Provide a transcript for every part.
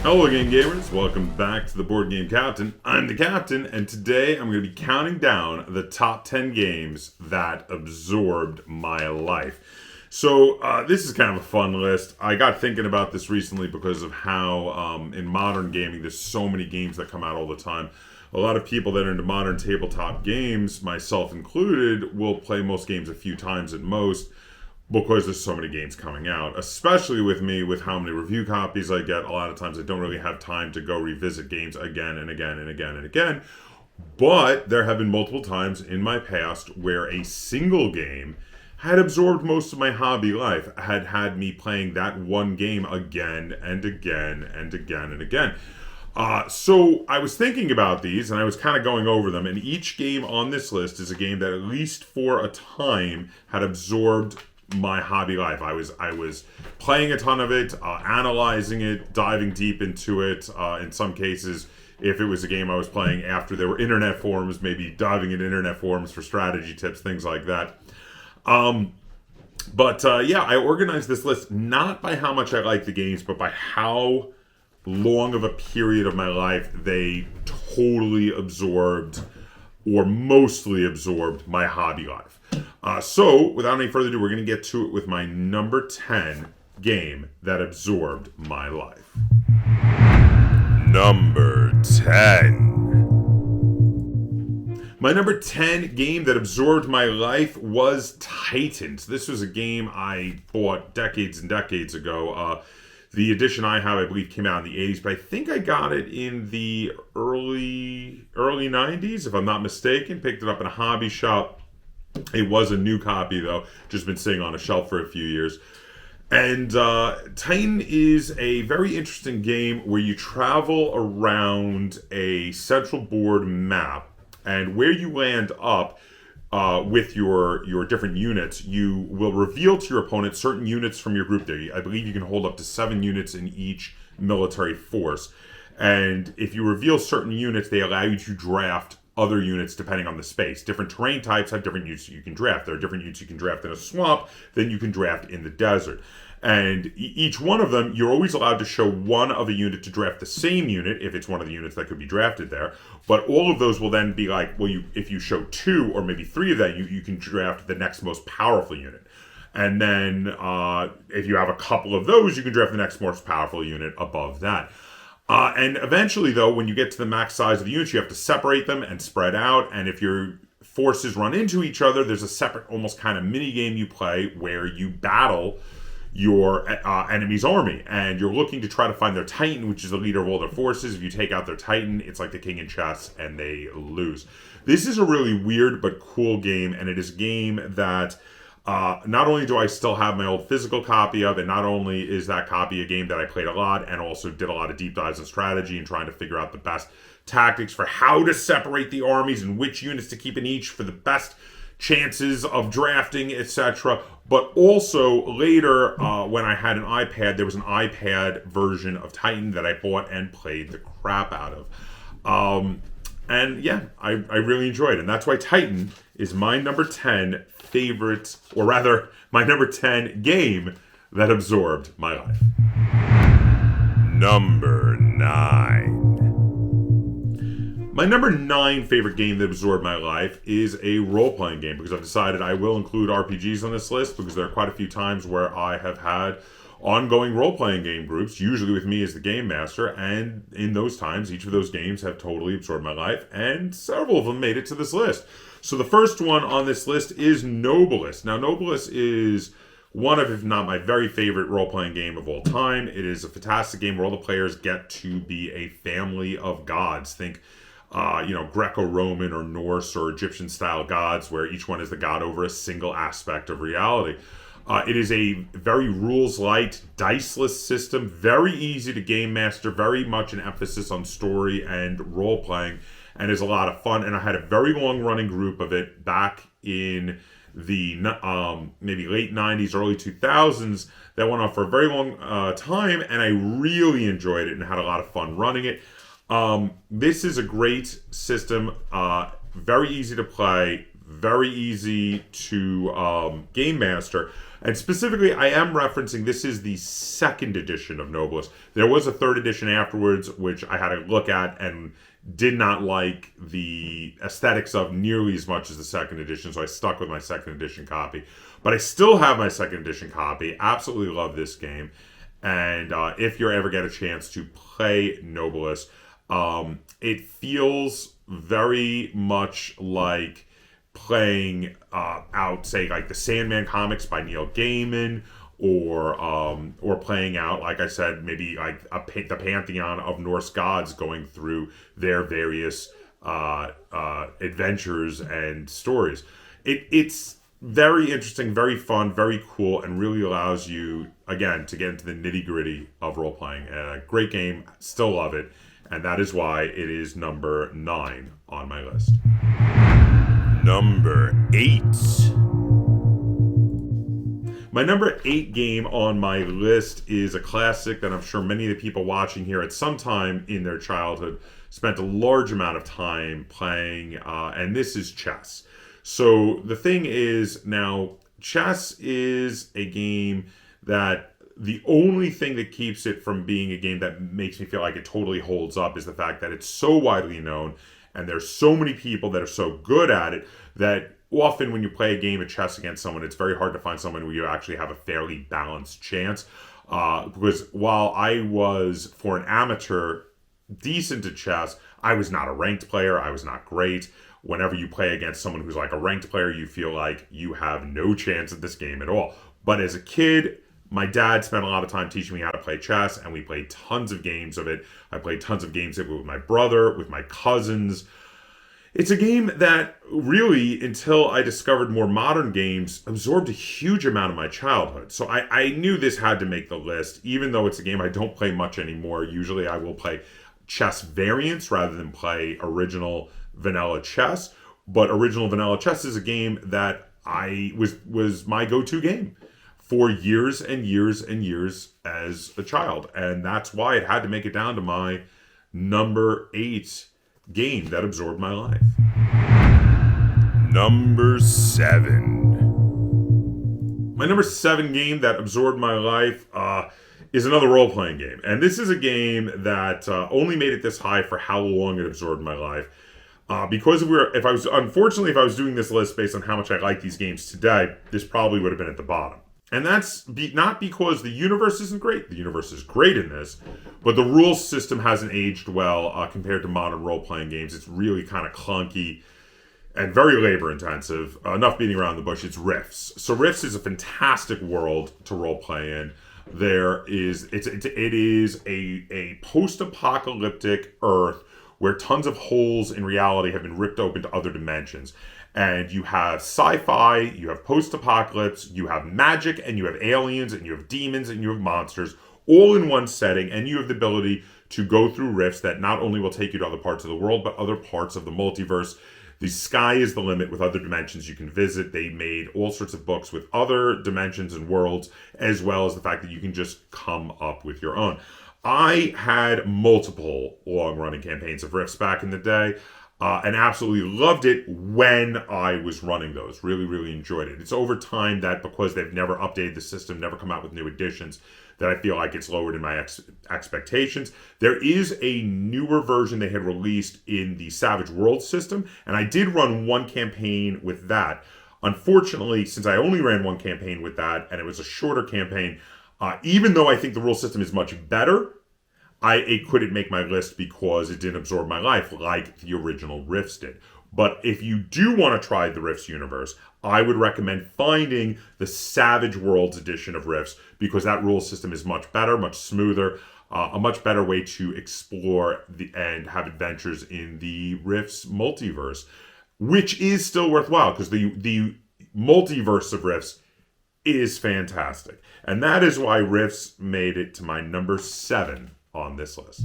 Hello again, gamers. Welcome back to the Board Game Captain. I'm the Captain, and today I'm going to be counting down the top 10 games that absorbed my life. So this is kind of a fun list. I got thinking about this recently because of how in modern gaming there's so many games that come out all the time. A lot of people that are into modern tabletop games, myself included, will play most games a few times at most, because there's so many games coming out, especially with me, with how many review copies I get. A lot of times I don't really have time to go revisit games again and again and again and again. But there have been multiple times in my past where a single game had absorbed most of my hobby life, had me playing that one game again and again and again and again. So I was thinking about these, and I was kind of going over them, and each game on this list is a game that at least for a time had absorbed my hobby life. I was playing a ton of it, analyzing it, diving deep into it. In some cases, if it was a game I was playing after there were internet forums, maybe diving into internet forums for strategy tips, things like that. But I organized this list not by how much I like the games, but by how long of a period of my life they totally absorbed, or mostly absorbed, my hobby life. So, without any further ado, we're going to get to it with my number 10 game that absorbed my life. Number 10. My number 10 game that absorbed my life was Titans. This was a game I bought decades and decades ago. The edition I have, I believe, came out in the 80s, but I think I got it in the early 90s, if I'm not mistaken. Picked it up in a hobby shop. It was a new copy, though. Just been sitting on a shelf for a few years. And Titan is a very interesting game where you travel around a central board map, and where you land up with your different units, you will reveal to your opponent certain units from your group there. I believe you can hold up to 7 units in each military force. And if you reveal certain units, they allow you to draft other units depending on the space. Different terrain types have different units you can draft. There are different units you can draft in a swamp than you can draft in the desert. And each one of them, you're always allowed to show one of a unit to draft the same unit, if it's one of the units that could be drafted there. But all of those will then be like, well, if you show 2 or maybe 3 of that, you can draft the next most powerful unit. And then if you have a couple of those, you can draft the next most powerful unit above that. And eventually, though, when you get to the max size of the units, you have to separate them and spread out. And if your forces run into each other, there's a separate, almost kind of mini game you play where you battle your enemy's army. And you're looking to try to find their Titan, which is the leader of all their forces. If you take out their Titan, it's like the king in chess, and they lose. This is a really weird but cool game, and it is a game that not only do I still have my old physical copy of, and not only is that copy a game that I played a lot and also did a lot of deep dives in strategy and trying to figure out the best tactics for how to separate the armies and which units to keep in each for the best chances of drafting, etc. But also later, when I had an iPad, there was an iPad version of Titan that I bought and played the crap out of. And yeah, I really enjoyed it. And that's why Titan is my number 10 favorite, or rather, my number 10 game that absorbed my life. Number 9. My number 9 favorite game that absorbed my life is a role-playing game, because I've decided I will include RPGs on this list, because there are quite a few times where I have had ongoing role-playing game groups, usually with me as the game master, and in those times, each of those games have totally absorbed my life, and several of them made it to this list. So the first one on this list is Nobilis. Now, Nobilis is one of, if not my very favorite role-playing game of all time. It is a fantastic game where all the players get to be a family of gods. Think, Greco-Roman or Norse or Egyptian-style gods, where each one is the god over a single aspect of reality. It is a very rules-light, diceless system, very easy to game master, very much an emphasis on story and role-playing, and is a lot of fun. And I had a very long-running group of it back in the maybe late 90s, early 2000s, that went on for a very long time, and I really enjoyed it and had a lot of fun running it. This is a great system, very easy to play, very easy to game master. And specifically, I am referencing, this is the second edition of Noblest. There was a third edition afterwards, which I had to look at and did not like the aesthetics of nearly as much as the second edition, so I stuck with my second edition copy. But I still have my second edition copy. Absolutely love this game. And if you ever get a chance to play Noblest, it feels very much like playing out, say, like the Sandman comics by Neil Gaiman, or playing out, like I said, maybe like the pantheon of Norse gods going through their various adventures and stories. It's very interesting, very fun, very cool, and really allows you, again, to get into the nitty-gritty of role-playing. Great game, still love it, and that is why it is number 9 on my list. Number 8. My number 8 game on my list is a classic that I'm sure many of the people watching here at some time in their childhood spent a large amount of time playing, and this is chess. So the thing is, now, chess is a game that the only thing that keeps it from being a game that makes me feel like it totally holds up is the fact that it's so widely known and there's so many people that are so good at it that often when you play a game of chess against someone, it's very hard to find someone where you actually have a fairly balanced chance. Because while I was, for an amateur, decent at chess, I was not a ranked player. I was not great. Whenever you play against someone who's like a ranked player, you feel like you have no chance at this game at all. But as a kid, my dad spent a lot of time teaching me how to play chess, and we played tons of games of it. I played tons of games of it with my brother, with my cousins. It's a game that really, until I discovered more modern games, absorbed a huge amount of my childhood. So I knew this had to make the list, even though it's a game I don't play much anymore. Usually I will play chess variants rather than play original vanilla chess. But original vanilla chess is a game that I was my go-to game for years and years and years as a child. And that's why it had to make it down to my number 8 game that absorbed my life. Number 7. My number 7 game that absorbed my life is another role-playing game. And this is a game that only made it this high for how long it absorbed my life. Because if I was doing this list based on how much I like these games today, this probably would have been at the bottom. And that's not because the universe isn't great. The universe is great in this, but the rules system hasn't aged well compared to modern role-playing games. It's really kind of clunky and very labor-intensive. Enough beating around the bush. It's Rifts. So Rifts is a fantastic world to role-play in. It is a post-apocalyptic Earth where tons of holes in reality have been ripped open to other dimensions. And you have sci-fi, you have post-apocalypse, you have magic, and you have aliens, and you have demons, and you have monsters, all in one setting, and you have the ability to go through rifts that not only will take you to other parts of the world, but other parts of the multiverse. The sky is the limit with other dimensions you can visit. They made all sorts of books with other dimensions and worlds, as well as the fact that you can just come up with your own. I had multiple long-running campaigns of Rifts back in the day, and absolutely loved it when I was running those. Really, really enjoyed it. It's over time that, because they've never updated the system, never come out with new editions, that I feel like it's lowered in my expectations. There is a newer version they had released in the Savage Worlds system, and I did run one campaign with that. Unfortunately, since I only ran one campaign with that, and it was a shorter campaign, even though I think the rule system is much better, it couldn't make my list because it didn't absorb my life like the original Rifts did. But if you do want to try the Rifts universe, I would recommend finding the Savage Worlds edition of Rifts, because that rule system is much better, much smoother, a much better way to explore and have adventures in the Rifts multiverse, which is still worthwhile because the multiverse of Rifts is fantastic. And that is why Rifts made it to my number 7 on this list.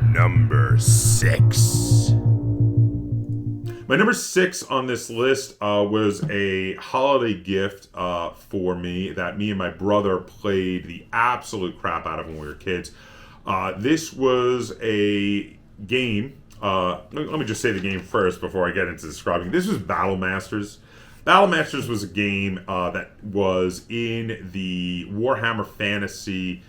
Number 6. My number 6 on this list was a holiday gift for me that me and my brother played the absolute crap out of when we were kids. This was a game let me just say the game first before I get into describing. This was Battle Masters. Battle Masters was a game that was in the Warhammer Fantasy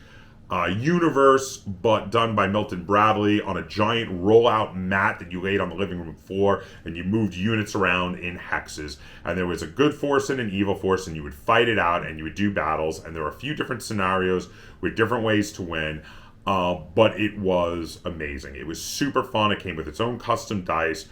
universe, but done by Milton Bradley on a giant rollout mat that you laid on the living room floor, and you moved units around in hexes. And there was a good force and an evil force, and you would fight it out, and you would do battles. And there were a few different scenarios with different ways to win. But it was amazing. It was super fun. It came with its own custom dice.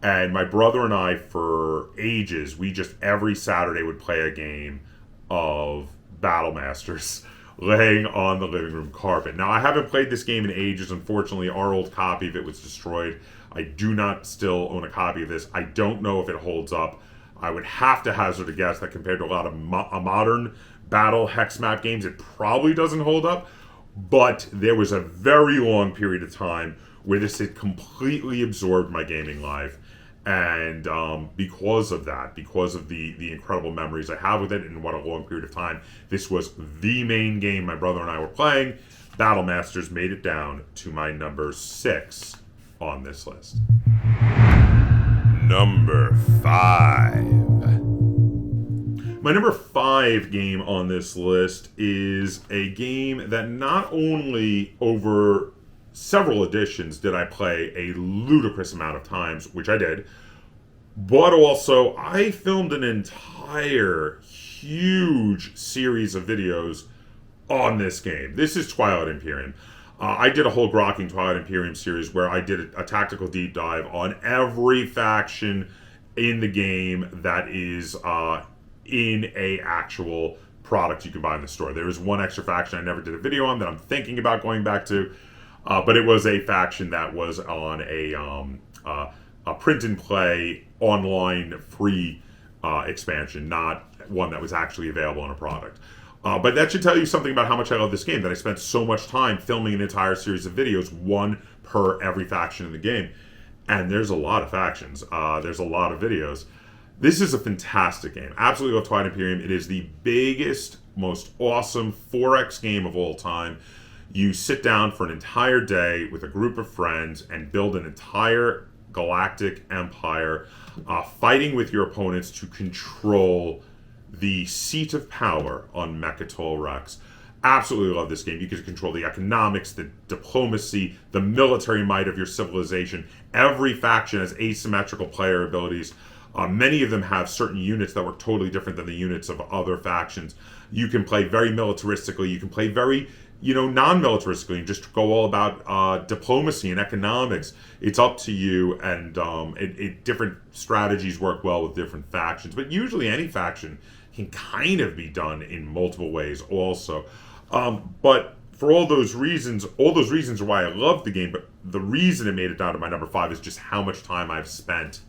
And my brother and I, for ages, we just every Saturday would play a game of Battle Masters laying on the living room carpet. Now, I haven't played this game in ages. Unfortunately, our old copy of it was destroyed. I do not still own a copy of this. I don't know if it holds up. I would have to hazard a guess that compared to a lot of modern battle hex map games, it probably doesn't hold up. But there was a very long period of time where this had completely absorbed my gaming life. And because of that, because of the incredible memories I have with it and what a long period of time, this was the main game my brother and I were playing. Battle Masters made it down to my number 6 on this list. Number 5. My number 5 game on this list is a game that not only over several editions did I play a ludicrous amount of times, which I did, but also I filmed an entire huge series of videos on this game. This is Twilight Imperium. I did a whole grokking Twilight Imperium series where I did a tactical deep dive on every faction in the game that is in a actual product you can buy in the store. There is one extra faction I never did a video on that I'm thinking about going back to. But it was a faction that was on a print and play online free expansion, not one that was actually available on a product. But that should tell you something about how much I love this game, that I spent so much time filming an entire series of videos, one per every faction in the game. And there's a lot of factions. There's a lot of videos. This is a fantastic game. Absolutely love Twilight Imperium. It is the biggest, most awesome 4X game of all time. You sit down for an entire day with a group of friends and build an entire galactic empire, fighting with your opponents to control the seat of power on Mechatol Rex. Absolutely love this game. You get to control the economics, the diplomacy, the military might of your civilization. Every faction has asymmetrical player abilities. Many of them have certain units that work totally different than the units of other factions. You can play very militaristically. You can play very non-militaristically, and just go all about diplomacy and economics. It's up to you, and different strategies work well with different factions. But usually any faction can kind of be done in multiple ways also. But for all those reasons are why I love the game, but the reason it made it down to my number 5 is just how much time I've spent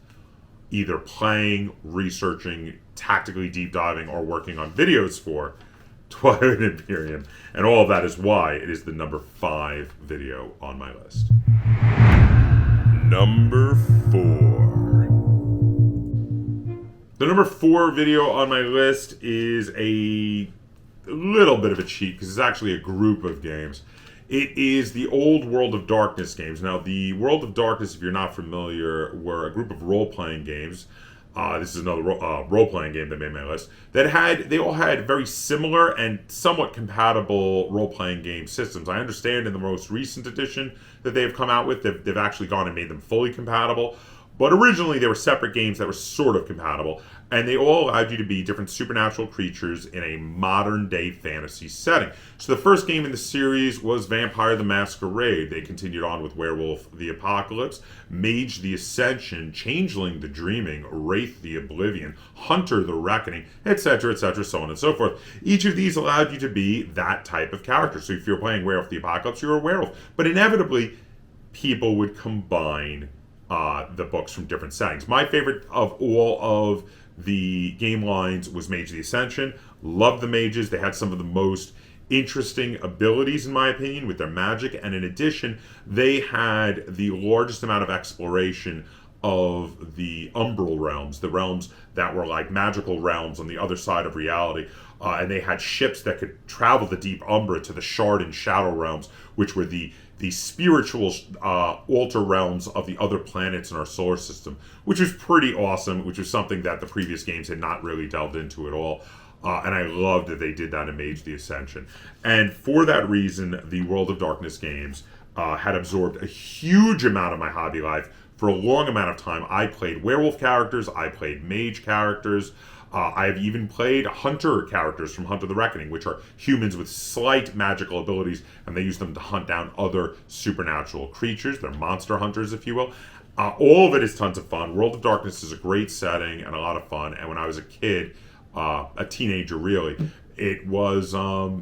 either playing, researching, tactically deep diving, or working on videos for Twilight Imperium, and all of that is why it is the number 5 video on my list. Number 4. The number 4 video on my list is a little bit of a cheat because it's actually a group of games. It is the old World of Darkness games. Now, the World of Darkness, if you're not familiar, were a group of role-playing games. This is another role-playing game that made my list. They all had very similar and somewhat compatible role-playing game systems. I understand in the most recent edition that they've come out with, they've actually gone and made them fully compatible. But originally, they were separate games that were sort of compatible, and they all allowed you to be different supernatural creatures in a modern-day fantasy setting. So the first game in the series was Vampire the Masquerade. They continued on with Werewolf the Apocalypse, Mage the Ascension, Changeling the Dreaming, Wraith the Oblivion, Hunter the Reckoning, etc., so on and so forth. Each of these allowed you to be that type of character. So if you're playing Werewolf the Apocalypse, you're a werewolf. But inevitably, people would combine the books from different settings. My favorite of all of the game lines was Mage the Ascension. Loved the mages. They had some of the most interesting abilities, in my opinion, with their magic. And in addition, they had the largest amount of exploration of the umbral realms, the realms that were like magical realms on the other side of reality. and they had ships that could travel the deep Umbra to the Shard and Shadow realms, which were the spiritual altar realms of the other planets in our solar system, which was pretty awesome, which was something that the previous games had not really delved into at all. And I loved that they did that in Mage the Ascension. And for that reason, the World of Darkness games had absorbed a huge amount of my hobby life. For a long amount of time, I played werewolf characters, I played mage characters, I've even played hunter characters from Hunt of the Reckoning, which are humans with slight magical abilities, and they use them to hunt down other supernatural creatures. They're monster hunters, if you will. All of it is tons of fun. World of Darkness is a great setting and a lot of fun. And when I was a kid, a teenager really, it was, a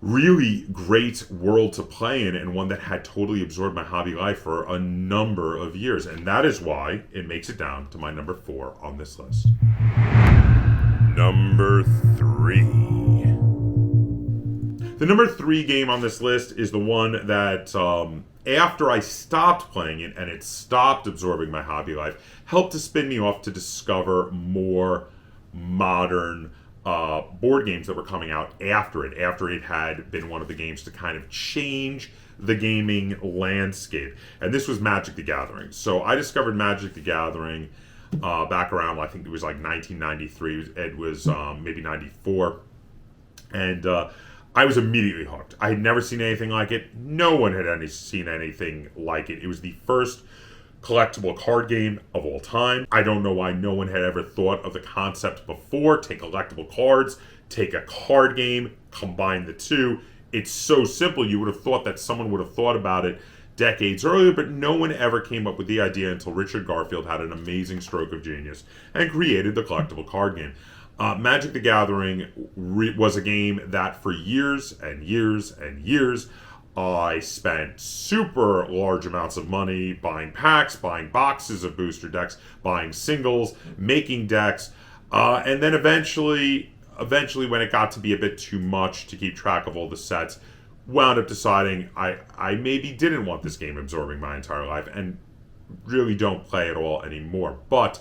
really great world to play in, and one that had totally absorbed my hobby life for a number of years. And that is why it makes it down to my number 4 on this list. Number 3. The number 3 game on this list is the one that, after I stopped playing it and it stopped absorbing my hobby life, helped to spin me off to discover more modern board games that were coming out after it had been one of the games to kind of change the gaming landscape. And this was Magic the Gathering. So I discovered Magic the Gathering back around, I think it was like 1993. It was maybe 94. And I was immediately hooked. I had never seen anything like it. No one had seen anything like it. It was the first collectible card game of all time. I don't know why no one had ever thought of the concept before. Take collectible cards, take a card game, combine the two. It's so simple. You would have thought that someone would have thought about it decades earlier, but no one ever came up with the idea until Richard Garfield had an amazing stroke of genius and created the collectible card game. Magic the Gathering was a game that for years and years and years I spent super large amounts of money buying packs, buying boxes of booster decks, buying singles, making decks, and then eventually when it got to be a bit too much to keep track of all the sets, wound up deciding I maybe didn't want this game absorbing my entire life and really don't play it all anymore. But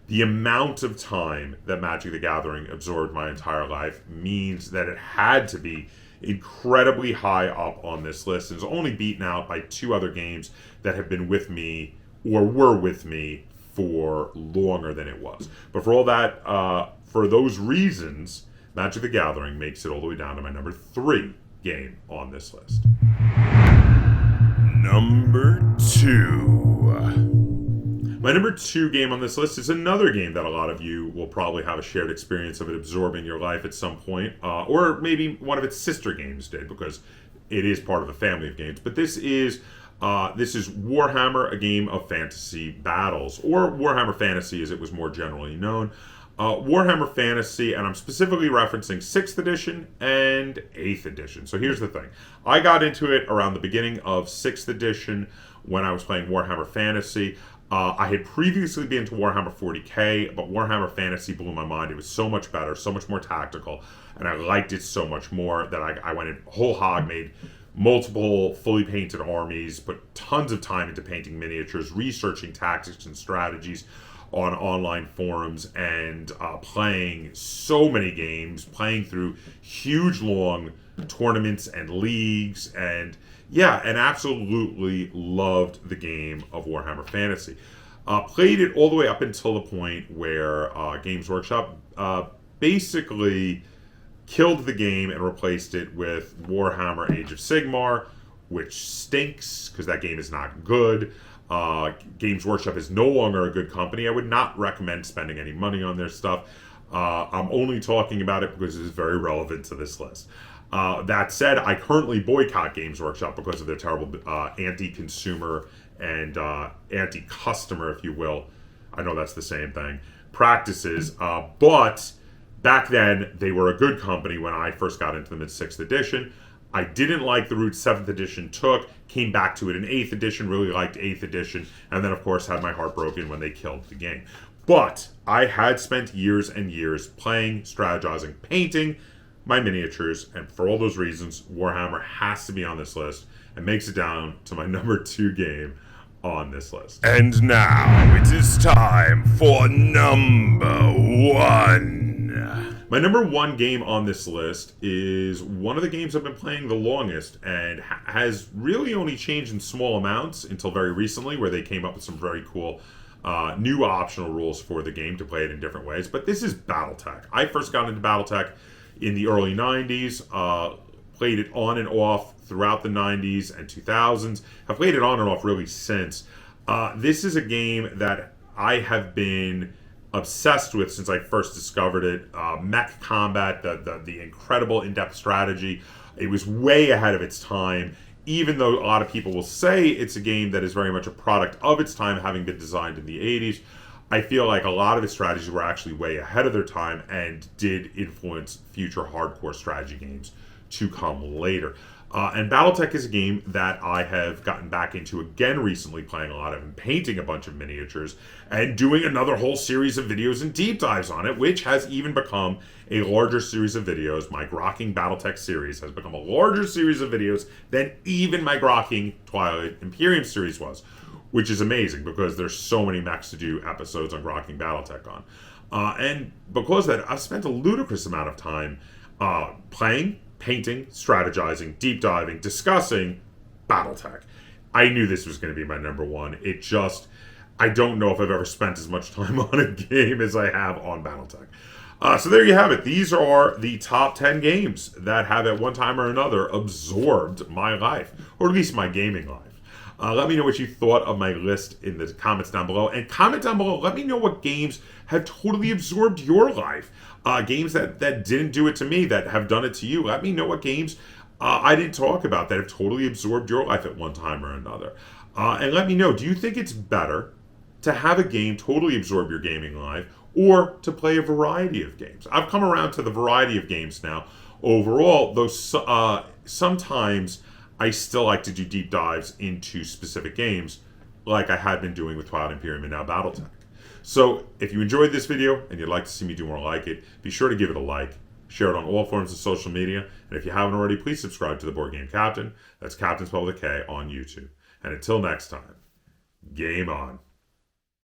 the amount of time that Magic the Gathering absorbed my entire life means that it had to be incredibly high up on this list. It's only beaten out by 2 other games that have been with me or were with me for longer than it was. But for all that, for those reasons, Magic the Gathering makes it all the way down to my number 3 game on this list. Number 2. My number 2 game on this list is another game that a lot of you will probably have a shared experience of it absorbing your life at some point, or maybe one of its sister games did, because it is part of a family of games. But this is Warhammer, a game of fantasy battles, or Warhammer Fantasy as it was more generally known. Warhammer Fantasy, and I'm specifically referencing 6th edition and 8th edition. So here's the thing. I got into it around the beginning of 6th edition when I was playing Warhammer Fantasy. I had previously been to Warhammer 40k, but Warhammer Fantasy blew my mind. It was so much better, so much more tactical, and I liked it so much more that I went in whole hog, made multiple fully painted armies, put tons of time into painting miniatures, researching tactics and strategies on online forums, and playing so many games, playing through huge long tournaments and leagues, and absolutely loved the game of Warhammer Fantasy. Played it all the way up until the point where Games Workshop basically killed the game and replaced it with Warhammer Age of Sigmar, which stinks because that game is not good. Games Workshop is no longer a good company. I would not recommend spending any money on their stuff. I'm only talking about it because it is very relevant to this list. That said, I currently boycott Games Workshop because of their terrible anti-consumer and anti-customer, if you will. I know that's the same thing. Practices, but back then they were a good company when I first got into them in 6th edition. I didn't like the route 7th edition took, came back to it in 8th edition, really liked 8th edition, and then of course had my heart broken when they killed the game. But I had spent years and years playing, strategizing, painting my miniatures, and for all those reasons, Warhammer has to be on this list and makes it down to my number 2 game on this list. And now it is time for number one. My number one game on this list is one of the games I've been playing the longest and has really only changed in small amounts until very recently, where they came up with some very cool new optional rules for the game to play it in different ways. But this is BattleTech. I first got into BattleTech in the early 90s, played it on and off throughout the 90s and 2000s. Have played it on and off really since. This is a game that I have been obsessed with since I first discovered it. Mech combat, the incredible in-depth strategy. It was way ahead of its time, even though a lot of people will say it's a game that is very much a product of its time, having been designed in the 80s. I feel like a lot of its strategies were actually way ahead of their time and did influence future hardcore strategy games to come later. And BattleTech is a game that I have gotten back into again recently, playing a lot of and painting a bunch of miniatures and doing another whole series of videos and deep dives on it, which has even become a larger series of videos. My Grokking BattleTech series has become a larger series of videos than even my Grokking Twilight Imperium series was, which is amazing because there's so many mechs to do episodes on Grokking BattleTech on. And because of that, I've spent a ludicrous amount of time playing, painting, strategizing, deep diving, discussing BattleTech. I knew this was going to be my number one. I don't know if I've ever spent as much time on a game as I have on BattleTech. So there you have it. These are the top 10 games that have at one time or another absorbed my life, or at least my gaming life. Let me know what you thought of my list in the comments down below. And comment down below, let me know what games have totally absorbed your life. Games that didn't do it to me, that have done it to you. Let me know what games I didn't talk about that have totally absorbed your life at one time or another. And let me know, do you think it's better to have a game totally absorb your gaming life or to play a variety of games? I've come around to the variety of games now overall, though sometimes I still like to do deep dives into specific games like I had been doing with Twilight Imperium and now BattleTech. So if you enjoyed this video and you'd like to see me do more like it, be sure to give it a like, share it on all forms of social media, and if you haven't already, please subscribe to the Board Game Captain. That's Captain spelled with a K on YouTube. And until next time, game on.